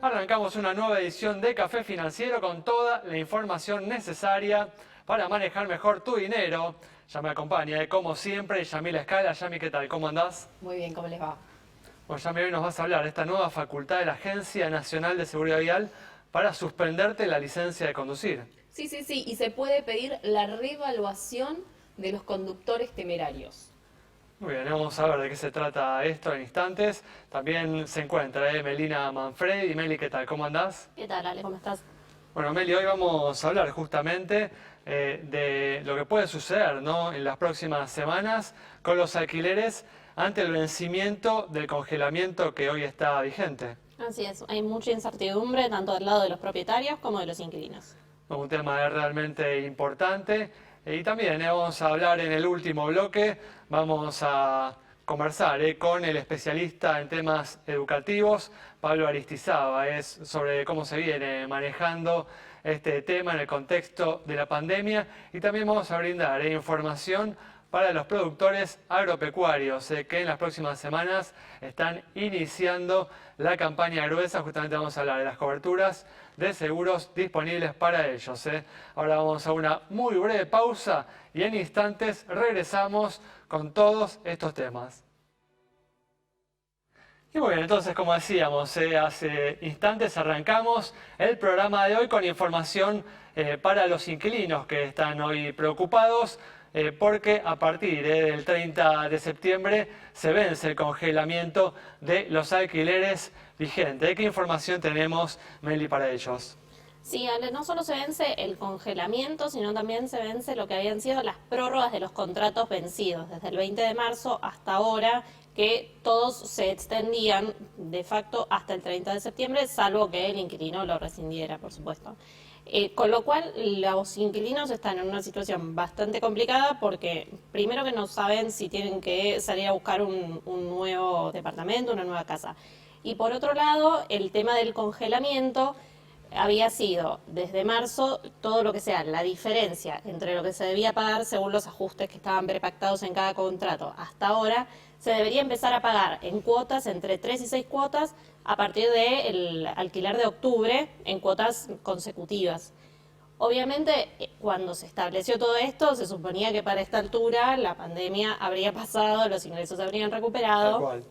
Arrancamos una nueva edición de Café Financiero con toda la información necesaria para manejar mejor tu dinero. Ya me acompaña, como siempre, Yamila Escala. Yami, ¿qué tal? ¿Cómo andás? Muy bien, ¿cómo les va? Bueno, Yami, hoy nos vas a hablar de esta nueva facultad de la Agencia Nacional de Seguridad Vial para suspenderte la licencia de conducir. Sí, y se puede pedir la reevaluación de los conductores temerarios. Muy bien, vamos a ver de qué se trata esto en instantes. También se encuentra Melina Manfredi. Meli, ¿qué tal? ¿Cómo andás? ¿Qué tal, Ale? ¿Cómo estás? Bueno, Meli, hoy vamos a hablar justamente de lo que puede suceder, ¿no?, en las próximas semanas con los alquileres ante el vencimiento del congelamiento que hoy está vigente. Así es, hay mucha incertidumbre tanto del lado de los propietarios como de los inquilinos. Un tema realmente importante. Y también vamos a hablar en el último bloque, vamos a conversar con el especialista en temas educativos, Pablo Aristizábal, sobre cómo se viene manejando este tema en el contexto de la pandemia, y también vamos a brindar información para los productores agropecuarios que en las próximas semanas están iniciando la campaña gruesa. Justamente vamos a hablar de las coberturas de seguros disponibles para ellos. Ahora vamos a una muy breve pausa y en instantes regresamos con todos estos temas. Y muy bien, entonces, como decíamos, hace instantes arrancamos el programa de hoy con información para los inquilinos que están hoy preocupados porque a partir del 30 de septiembre se vence el congelamiento de los alquileres vigentes. ¿Qué información tenemos, Meli, para ellos? Sí, Ale, no solo se vence el congelamiento, sino también se vence lo que habían sido las prórrogas de los contratos vencidos desde el 20 de marzo hasta ahora, que todos se extendían de facto hasta el 30 de septiembre, salvo que el inquilino lo rescindiera, por supuesto. Con lo cual, los inquilinos están en una situación bastante complicada porque primero que no saben si tienen que salir a buscar un nuevo departamento, una nueva casa. Y por otro lado, el tema del congelamiento había sido desde marzo todo lo que sea la diferencia entre lo que se debía pagar según los ajustes que estaban prepactados en cada contrato hasta ahora, se debería empezar a pagar en cuotas, entre 3 y 6 cuotas, a partir del alquiler de octubre, en cuotas consecutivas. Obviamente, cuando se estableció todo esto, se suponía que para esta altura la pandemia habría pasado, los ingresos se habrían recuperado. Tal cual.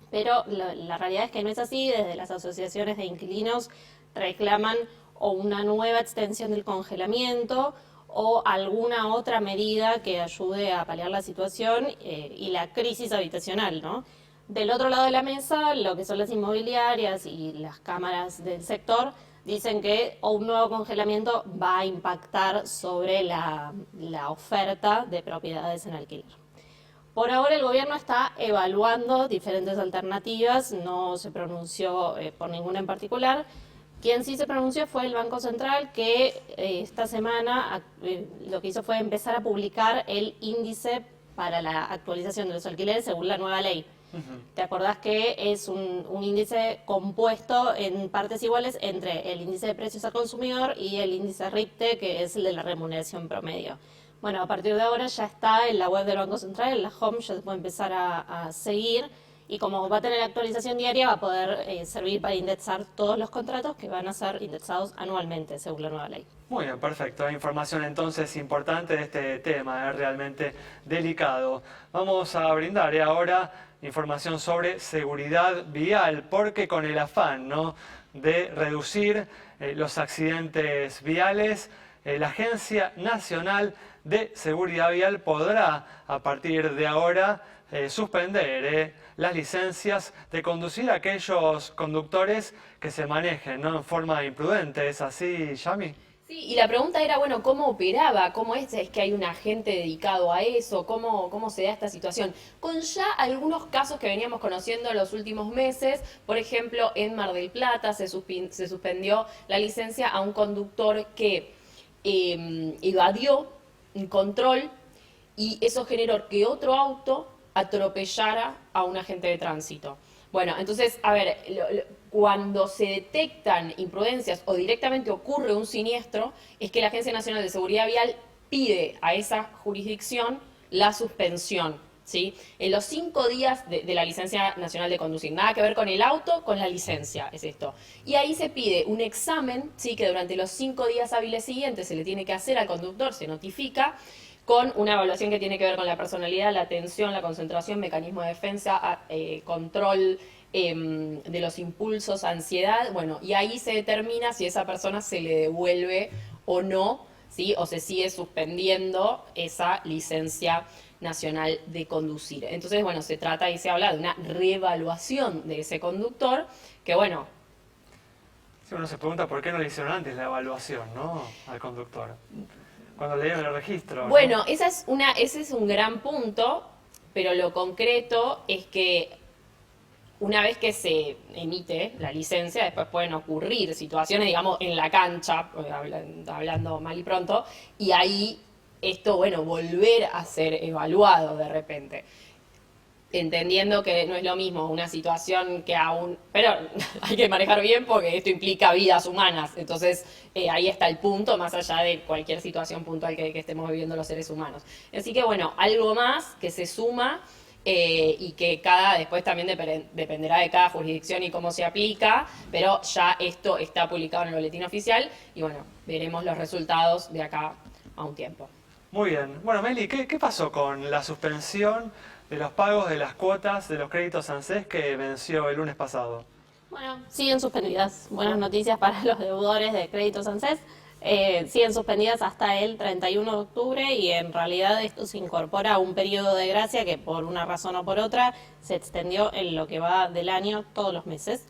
Pero la realidad es que no es así. Desde las asociaciones de inquilinos reclaman o una nueva extensión del congelamiento o alguna otra medida que ayude a paliar la situación y la crisis habitacional, ¿no? Del otro lado de la mesa, lo que son las inmobiliarias y las cámaras del sector dicen que un nuevo congelamiento va a impactar sobre la oferta de propiedades en alquiler. Por ahora el gobierno está evaluando diferentes alternativas, no se pronunció por ninguna en particular. Quien sí se pronunció fue el Banco Central, que esta semana lo que hizo fue empezar a publicar el índice para la actualización de los alquileres según la nueva ley. ¿Te acordás que es un índice compuesto en partes iguales entre el índice de precios al consumidor y el índice RIPTE, que es el de la remuneración promedio? Bueno, a partir de ahora ya está en la web del Banco Central, en la home, ya se puede empezar a seguir. Y como va a tener actualización diaria, va a poder servir para indexar todos los contratos que van a ser indexados anualmente, según la nueva ley. Muy bien, perfecto. Hay información entonces importante de este tema, realmente delicado. Vamos a brindar ahora información sobre seguridad vial, porque con el afán, ¿no?, de reducir los accidentes viales, la Agencia Nacional de Seguridad Vial podrá, a partir de ahora, suspender las licencias de conducir a aquellos conductores que se manejen, ¿no?, en forma imprudente. ¿Es así, Yami? Sí, y la pregunta era, bueno, ¿cómo operaba? ¿Cómo es que hay un agente dedicado a eso? ¿Cómo se da esta situación? Con ya algunos casos que veníamos conociendo en los últimos meses, por ejemplo, en Mar del Plata se suspendió la licencia a un conductor que evadió un control y eso generó que otro auto atropellara a un agente de tránsito. Bueno, entonces, a ver, cuando se detectan imprudencias o directamente ocurre un siniestro, es que la Agencia Nacional de Seguridad Vial pide a esa jurisdicción la suspensión ¿sí? En los 5 días de la licencia nacional de conducir. Nada que ver con el auto, con la licencia, es esto. Y ahí se pide un examen, ¿sí? Que durante los 5 días hábiles siguientes se le tiene que hacer al conductor, se notifica, con una evaluación que tiene que ver con la personalidad, la atención, la concentración, mecanismo de defensa, control de los impulsos, ansiedad, bueno, y ahí se determina si esa persona se le devuelve o no, ¿sí? O se sigue suspendiendo esa licencia nacional de conducir. Entonces, bueno, se trata y se habla de una reevaluación de ese conductor, que bueno. Sí, uno se pregunta por qué no le hicieron antes la evaluación, ¿no? Al conductor. Cuando le dieron el registro. Bueno, ¿no? ese es un gran punto, pero lo concreto es que una vez que se emite la licencia, después pueden ocurrir situaciones, digamos, en la cancha, hablando mal y pronto, y ahí esto, bueno, volver a ser evaluado de repente. Entendiendo que no es lo mismo una situación que aún... Pero hay que manejar bien porque esto implica vidas humanas. Entonces, ahí está el punto, más allá de cualquier situación puntual que estemos viviendo los seres humanos. Así que, bueno, algo más que se suma y que después también dependerá de cada jurisdicción y cómo se aplica, pero ya esto está publicado en el boletín oficial y, bueno, veremos los resultados de acá a un tiempo. Muy bien. Bueno, Meli, ¿qué pasó con la suspensión de los pagos de las cuotas de los créditos ANSES que venció el lunes pasado? Bueno, siguen suspendidas. Buenas noticias para los deudores de créditos ANSES. Siguen suspendidas hasta el 31 de octubre y en realidad esto se incorpora a un periodo de gracia que por una razón o por otra se extendió en lo que va del año todos los meses.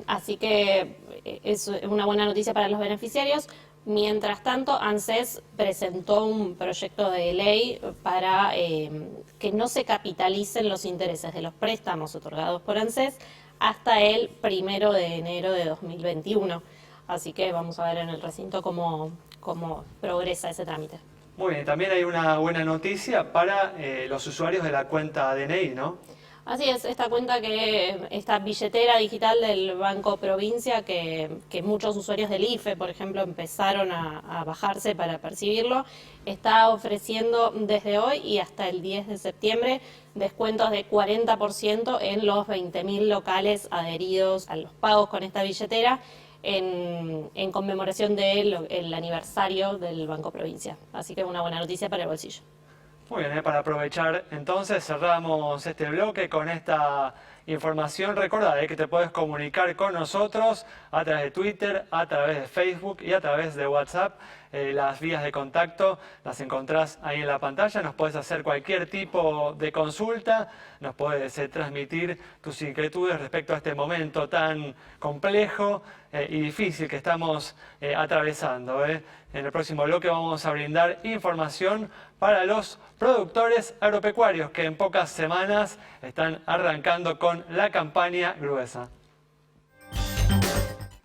Así que es una buena noticia para los beneficiarios. Mientras tanto, ANSES presentó un proyecto de ley para que no se capitalicen los intereses de los préstamos otorgados por ANSES hasta el 1 de enero de 2021. Así que vamos a ver en el recinto cómo progresa ese trámite. Muy bien, también hay una buena noticia para los usuarios de la cuenta DNI, ¿no? Así es, esta billetera digital del Banco Provincia que muchos usuarios del IFE, por ejemplo, empezaron a bajarse para percibirlo, está ofreciendo desde hoy y hasta el 10 de septiembre descuentos de 40% en los 20.000 locales adheridos a los pagos con esta billetera en conmemoración del aniversario del Banco Provincia. Así que una buena noticia para el bolsillo. Muy bien, para aprovechar entonces cerramos este bloque con esta información. Recordá que te puedes comunicar con nosotros a través de Twitter, a través de Facebook y a través de WhatsApp. Las vías de contacto las encontrás ahí en la pantalla. Nos puedes hacer cualquier tipo de consulta, nos puedes transmitir tus inquietudes respecto a este momento tan complejo y difícil que estamos atravesando. En el próximo bloque vamos a brindar información para los productores agropecuarios que en pocas semanas están arrancando con la campaña gruesa.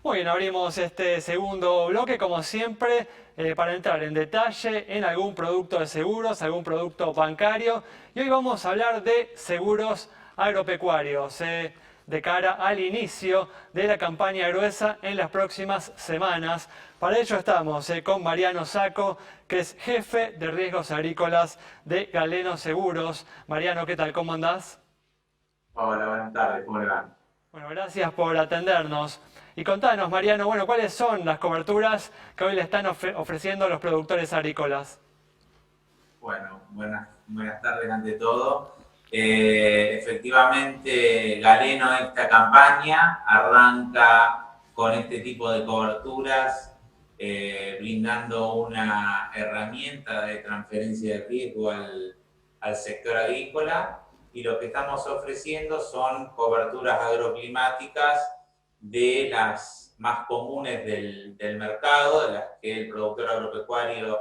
Muy bien, abrimos este segundo bloque como siempre para entrar en detalle en algún producto de seguros, algún producto bancario y hoy vamos a hablar de seguros agropecuarios de cara al inicio de la campaña gruesa en las próximas semanas. Para ello estamos con Mariano Sacco, que es jefe de riesgos agrícolas de Galeno Seguros. Mariano, ¿qué tal? ¿Cómo andás? Hola, buenas tardes, ¿cómo le van? Bueno, gracias por atendernos. Y contanos, Mariano, bueno, ¿cuáles son las coberturas que hoy le están ofreciendo los productores agrícolas? Bueno, buenas tardes ante todo. Efectivamente, Galeno, esta campaña arranca con este tipo de coberturas, brindando una herramienta de transferencia de riesgo al sector agrícola. Y lo que estamos ofreciendo son coberturas agroclimáticas de las más comunes del mercado, de las que el productor agropecuario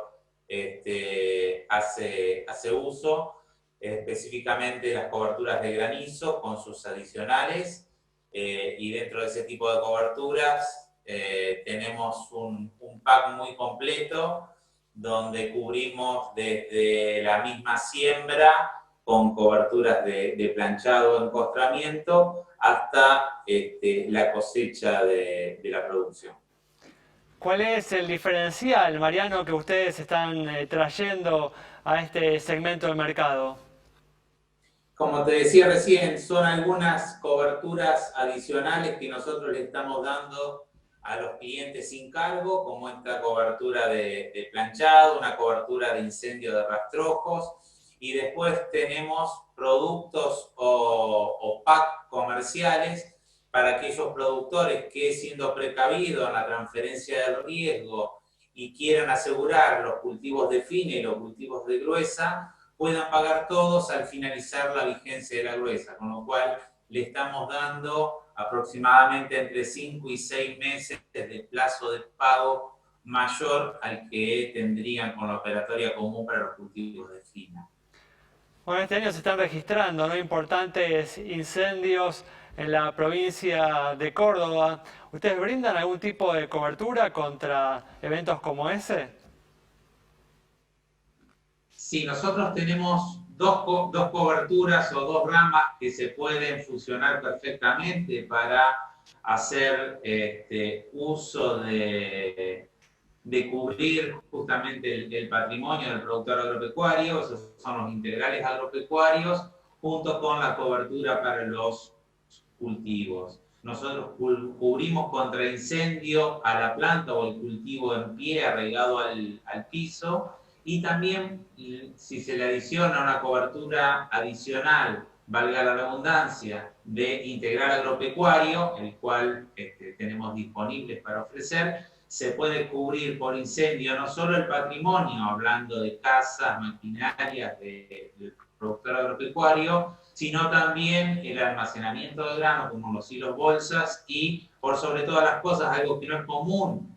hace uso, específicamente las coberturas de granizo con sus adicionales, y dentro de ese tipo de coberturas tenemos un pack muy completo donde cubrimos desde la misma siembra con coberturas de planchado o encostramiento hasta la cosecha de la producción. ¿Cuál es el diferencial, Mariano, que ustedes están trayendo a este segmento del mercado? Como te decía recién, son algunas coberturas adicionales que nosotros le estamos dando a los clientes sin cargo, como esta cobertura de planchado, una cobertura de incendio de rastrojos, y después tenemos productos o pack comerciales para aquellos productores que, siendo precavidos en la transferencia del riesgo y quieran asegurar los cultivos de fina y los cultivos de gruesa, puedan pagar todos al finalizar la vigencia de la gruesa, con lo cual le estamos dando aproximadamente entre 5 y 6 meses de plazo de pago mayor al que tendrían con la operatoria común para los cultivos de fina. Bueno, este año se están registrando, ¿no?, importantes incendios en la provincia de Córdoba. ¿Ustedes brindan algún tipo de cobertura contra eventos como ese? Sí, nosotros tenemos dos coberturas o dos ramas que se pueden fusionar perfectamente para hacer uso de cubrir justamente el patrimonio del productor agropecuario. Esos son los integrales agropecuarios, junto con la cobertura para los cultivos. Nosotros cubrimos contra incendio a la planta o el cultivo en pie, arraigado al piso, y también, si se le adiciona una cobertura adicional, valga la redundancia, de integral agropecuario, el cual tenemos disponibles para ofrecer, se puede cubrir por incendio no solo el patrimonio, hablando de casas, maquinarias del productor agropecuario, sino también el almacenamiento de grano, como los silos bolsas, y por sobre todas las cosas, algo que no es común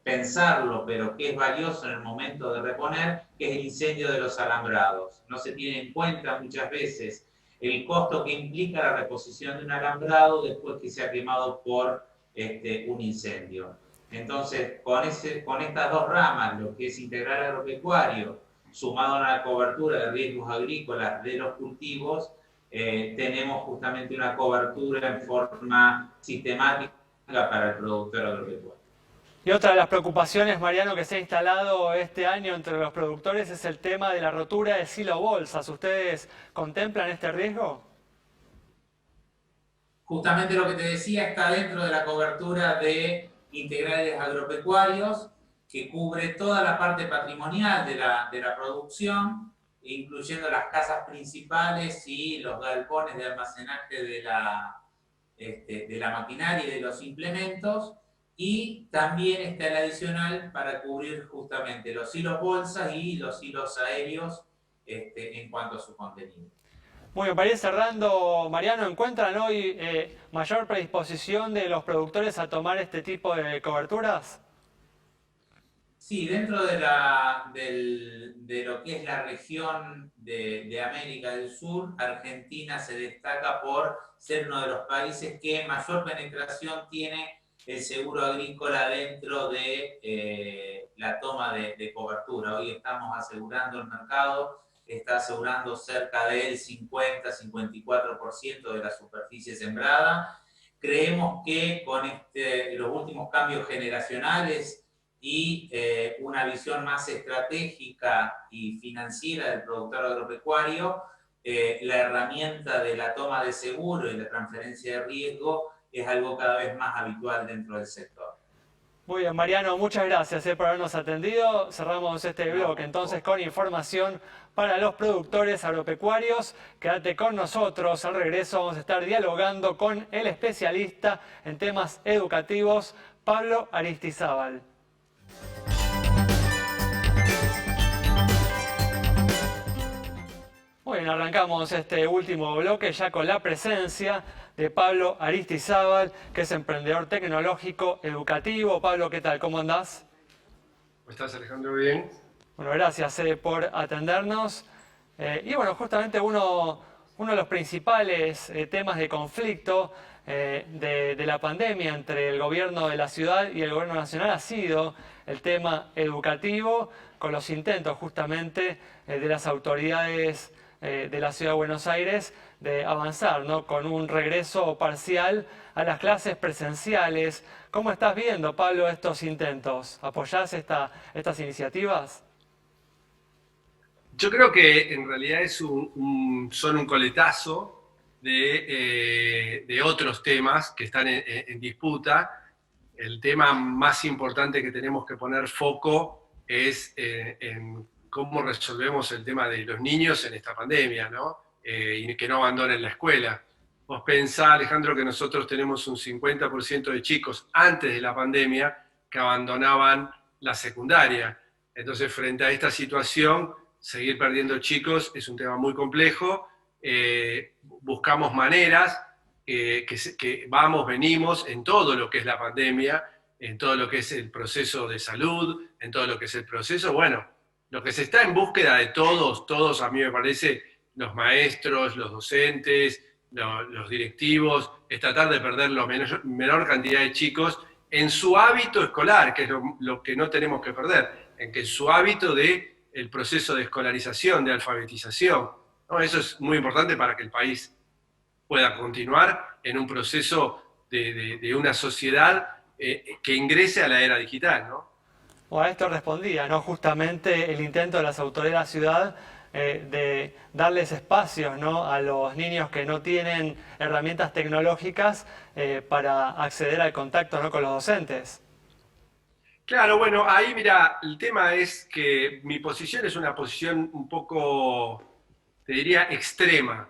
pensarlo, pero que es valioso en el momento de reponer, que es el incendio de los alambrados. No se tiene en cuenta muchas veces el costo que implica la reposición de un alambrado después que se ha quemado por un incendio. Entonces, con estas dos ramas, lo que es integral agropecuario, sumado a la cobertura de riesgos agrícolas de los cultivos, tenemos justamente una cobertura en forma sistemática para el productor agropecuario. Y otra de las preocupaciones, Mariano, que se ha instalado este año entre los productores es el tema de la rotura de silo bolsas. ¿Ustedes contemplan este riesgo? Justamente lo que te decía está dentro de la cobertura de integrales agropecuarios, que cubre toda la parte patrimonial de la producción, incluyendo las casas principales y los galpones de almacenaje de la maquinaria y de los implementos. Y también está el adicional para cubrir justamente los hilos bolsas y los hilos aéreos en cuanto a su contenido. Muy bien, para ir cerrando, Mariano, ¿encuentran hoy mayor predisposición de los productores a tomar este tipo de coberturas? Sí, dentro de lo que es la región de América del Sur, Argentina se destaca por ser uno de los países que mayor penetración tiene el seguro agrícola dentro de la toma de cobertura. Hoy estamos asegurando, el mercado está asegurando cerca del 50-54% de la superficie sembrada. Creemos que con los últimos cambios generacionales y una visión más estratégica y financiera del productor agropecuario, la herramienta de la toma de seguro y la transferencia de riesgo es algo cada vez más habitual dentro del sector. Muy bien, Mariano, muchas gracias por habernos atendido. Cerramos este bloque entonces con información para los productores agropecuarios. Quédate con nosotros, al regreso vamos a estar dialogando con el especialista en temas educativos, Pablo Aristizábal. Muy bien, arrancamos este último bloque ya con la presencia de Pablo Aristizábal, que es emprendedor tecnológico educativo. Pablo, ¿qué tal? ¿Cómo andás? ¿Cómo estás, Alejandro? Bien. Bueno, gracias por atendernos. Y bueno, justamente uno de los principales temas de conflicto de la pandemia entre el gobierno de la ciudad y el gobierno nacional ha sido el tema educativo, con los intentos justamente de las autoridades de la Ciudad de Buenos Aires de avanzar, ¿no?, con un regreso parcial a las clases presenciales. ¿Cómo estás viendo, Pablo, estos intentos? ¿Apoyás estas iniciativas? Yo creo que en realidad son un coletazo de otros temas que están en disputa. El tema más importante que tenemos que poner foco es en cómo resolvemos el tema de los niños en esta pandemia, ¿no? Y que no abandonen la escuela. Vos pensá, Alejandro, que nosotros tenemos un 50% de chicos antes de la pandemia que abandonaban la secundaria. Entonces, frente a esta situación, seguir perdiendo chicos es un tema muy complejo. Buscamos maneras que vamos, venimos en todo lo que es la pandemia, en todo lo que es el proceso de salud, en todo lo que es el proceso. Bueno, lo que se está en búsqueda de todos a mí me parece, los maestros, los docentes, los directivos, es tratar de perder la menor cantidad de chicos en su hábito escolar, que es lo que no tenemos que perder, en que su hábito del proceso de escolarización, de alfabetización, ¿no? Eso es muy importante para que el país pueda continuar en un proceso de una sociedad que ingrese a la era digital, ¿no? O a esto respondía, ¿no? Justamente el intento de las autoridades de la ciudad de darles espacios, ¿no?, a los niños que no tienen herramientas tecnológicas para acceder al contacto, ¿no?, con los docentes. Claro, bueno, ahí mira, el tema es que mi posición es una posición un poco, te diría, extrema.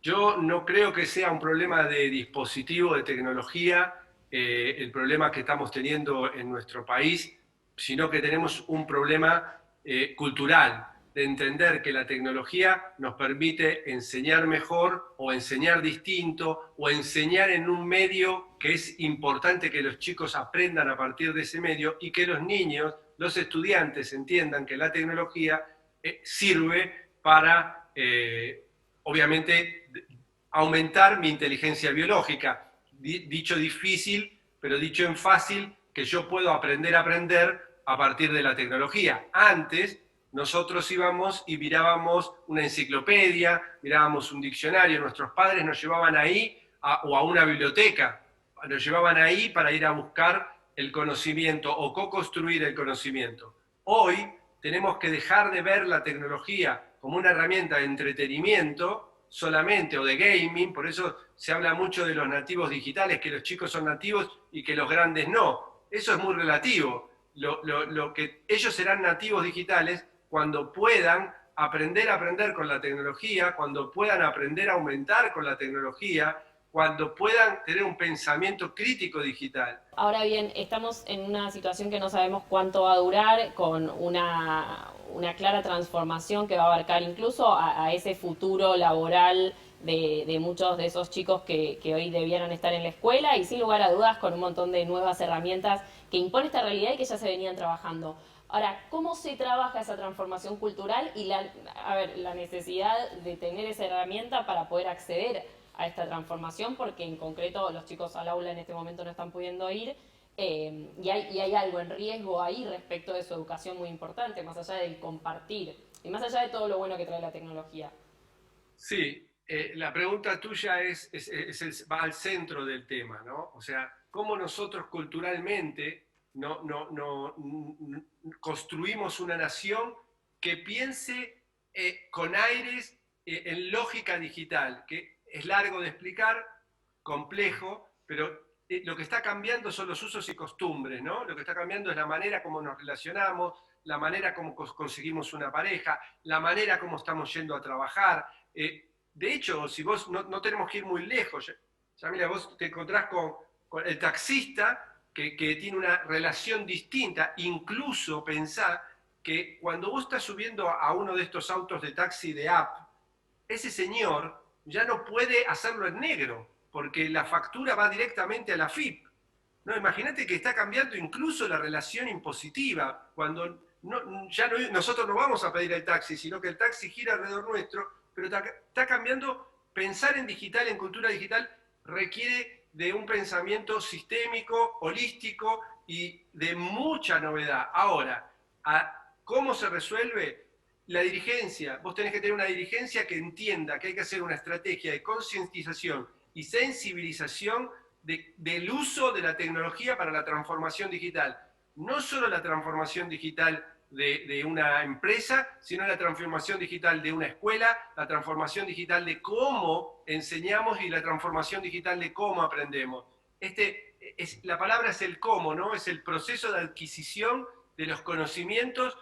Yo no creo que sea un problema de dispositivo, de tecnología, el problema que estamos teniendo en nuestro país, sino que tenemos un problema cultural, de entender que la tecnología nos permite enseñar mejor o enseñar distinto o enseñar en un medio que es importante que los chicos aprendan a partir de ese medio y que los niños, los estudiantes entiendan que la tecnología sirve para, obviamente, aumentar mi inteligencia biológica. Dicho difícil, pero dicho en fácil, que yo puedo aprender a aprender a partir de la tecnología. Antes, nosotros íbamos y mirábamos una enciclopedia, mirábamos un diccionario, nuestros padres nos llevaban ahí o a una biblioteca, nos llevaban ahí para ir a buscar el conocimiento o co-construir el conocimiento. Hoy tenemos que dejar de ver la tecnología como una herramienta de entretenimiento solamente o de gaming, por eso se habla mucho de los nativos digitales, que los chicos son nativos y que los grandes no. Eso es muy relativo. Lo que ellos serán nativos digitales cuando puedan aprender a aprender con la tecnología, cuando puedan aprender a aumentar con la tecnología, cuando puedan tener un pensamiento crítico digital. Ahora bien, estamos en una situación que no sabemos cuánto va a durar, con una clara transformación que va a abarcar incluso a ese futuro laboral de muchos de esos chicos que hoy debieran estar en la escuela, y sin lugar a dudas con un montón de nuevas herramientas que impone esta realidad y que ya se venían trabajando. Ahora, ¿cómo se trabaja esa transformación cultural y la necesidad de tener esa herramienta para poder acceder a esta transformación? Porque en concreto los chicos al aula en este momento no están pudiendo ir, y hay algo en riesgo ahí respecto de su educación muy importante, más allá del compartir y más allá de todo lo bueno que trae la tecnología. Sí, la pregunta tuya va al centro del tema, ¿no? O sea, cómo nosotros culturalmente no construimos una nación que piense con aires en lógica digital, que es largo de explicar, complejo, pero lo que está cambiando son los usos y costumbres, ¿no? Lo que está cambiando es la manera como nos relacionamos, la manera como conseguimos una pareja, la manera como estamos yendo a trabajar. De hecho, si vos no tenemos que ir muy lejos, ya mira, vos te encontrás con el taxista que tiene una relación distinta. Incluso pensá que cuando vos estás subiendo a uno de estos autos de taxi de app, ese señor ya no puede hacerlo en negro, porque la factura va directamente a la FIP. No, imagínate que está cambiando incluso la relación impositiva, cuando nosotros no vamos a pedir el taxi, sino que el taxi gira alrededor nuestro, pero está cambiando. Pensar en digital, en cultura digital, requiere de un pensamiento sistémico, holístico y de mucha novedad. Ahora, ¿cómo se resuelve? La dirigencia. Vos tenés que tener una dirigencia que entienda que hay que hacer una estrategia de concientización y sensibilización del uso de la tecnología para la transformación digital. No solo la transformación digital de una empresa, sino la transformación digital de una escuela, la transformación digital de cómo enseñamos y la transformación digital de cómo aprendemos. La palabra es el cómo, ¿no? Es el proceso de adquisición de los conocimientos,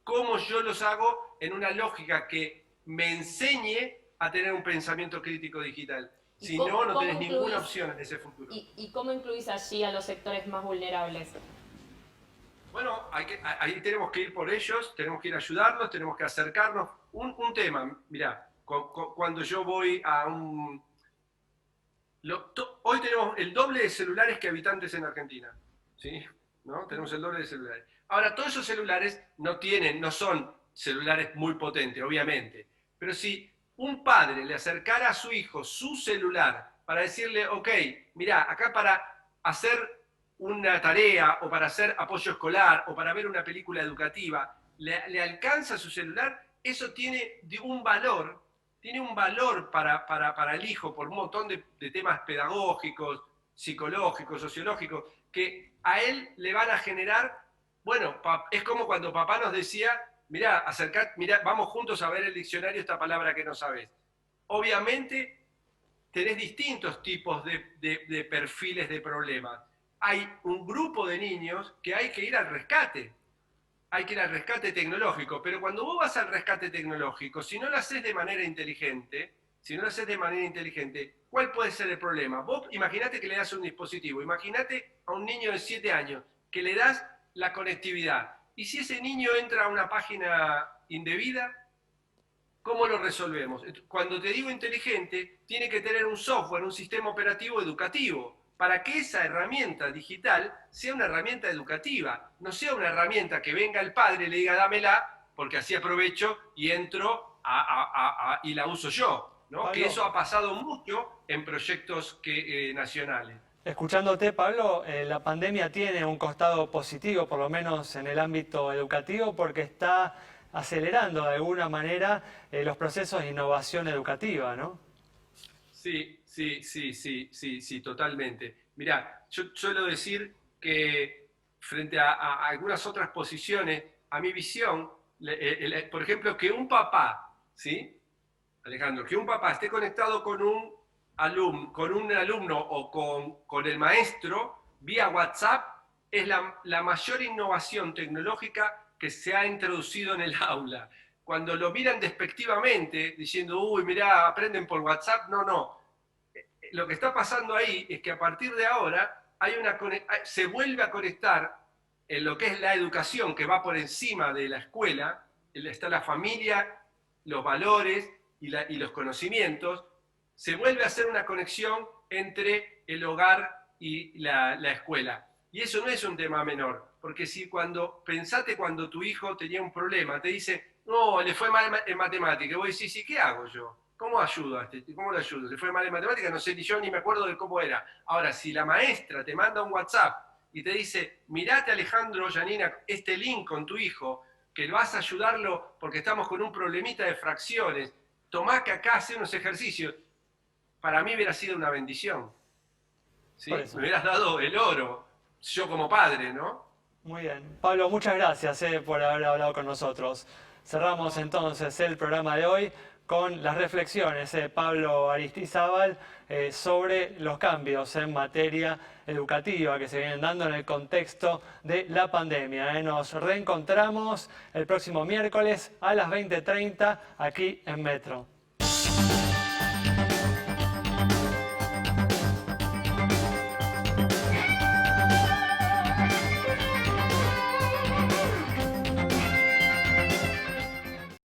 cómo yo los hago en una lógica que me enseñe a tener un pensamiento crítico digital. Si no, no tenés ninguna opción en ese futuro. ¿Y cómo incluís allí a los sectores más vulnerables? Bueno, ahí tenemos que ir por ellos, tenemos que ir a ayudarlos, tenemos que acercarnos. Un tema, mirá, cuando yo voy a un... hoy tenemos el doble de celulares que habitantes en Argentina, ¿sí? ¿No? Tenemos el doble de celulares. Ahora, todos esos celulares no son celulares muy potentes, obviamente, pero si un padre le acercara a su hijo su celular para decirle, ok, mirá, acá para hacer una tarea o para hacer apoyo escolar o para ver una película educativa, le alcanza su celular, eso tiene un valor para el hijo por un montón de temas pedagógicos, psicológicos, sociológicos, que a él le van a generar, bueno, es como cuando papá nos decía, mirá, vamos juntos a ver el diccionario esta palabra que no sabes. Obviamente tenés distintos tipos de perfiles de problemas. Hay un grupo de niños que hay que ir al rescate. Hay que ir al rescate tecnológico. Pero cuando vos vas al rescate tecnológico, si no lo haces de manera inteligente, ¿cuál puede ser el problema? Vos imaginate que le das un dispositivo. Imaginate a un niño de 7 años que le das la conectividad. Y si ese niño entra a una página indebida, ¿cómo lo resolvemos? Cuando te digo inteligente, tiene que tener un software, un sistema operativo educativo, para que esa herramienta digital sea una herramienta educativa, no sea una herramienta que venga el padre y le diga dámela, porque así aprovecho y entro y la uso yo, ¿no? Que eso ha pasado mucho en proyectos nacionales. Escuchándote, Pablo, la pandemia tiene un costado positivo, por lo menos en el ámbito educativo, porque está acelerando de alguna manera los procesos de innovación educativa, ¿no? Sí, totalmente. Mirá, yo suelo decir que frente a algunas otras posiciones, a mi visión, por ejemplo, que un papá, ¿sí? Alejandro, que un papá esté conectado con un alumno o con el maestro vía WhatsApp es la mayor innovación tecnológica que se ha introducido en el aula. Cuando lo miran despectivamente, diciendo, uy, mirá, aprenden por WhatsApp, no. Lo que está pasando ahí es que a partir de ahora se vuelve a conectar en lo que es la educación que va por encima de la escuela, está la familia, los valores y los conocimientos, se vuelve a hacer una conexión entre el hogar y la escuela. Y eso no es un tema menor, porque pensate cuando tu hijo tenía un problema, te dice, no, le fue mal en matemática, y vos decís, ¿sí, qué hago yo? ¿Cómo ayudo a ¿Cómo lo ayudo? ¿Le fue mal en matemática? No sé, ni yo ni me acuerdo de cómo era. Ahora, si la maestra te manda un WhatsApp y te dice, mirate Alejandro, Janina, este link con tu hijo, que vas a ayudarlo porque estamos con un problemita de fracciones, tomá que acá hace unos ejercicios, para mí hubiera sido una bendición. ¿Sí? Me hubieras dado el oro, yo como padre, ¿no? Muy bien. Pablo, muchas gracias por haber hablado con nosotros. Cerramos entonces el programa de hoy con las reflexiones de Pablo Aristizábal sobre los cambios en materia educativa que se vienen dando en el contexto de la pandemia. Nos reencontramos el próximo miércoles a las 20:30 aquí en Metro.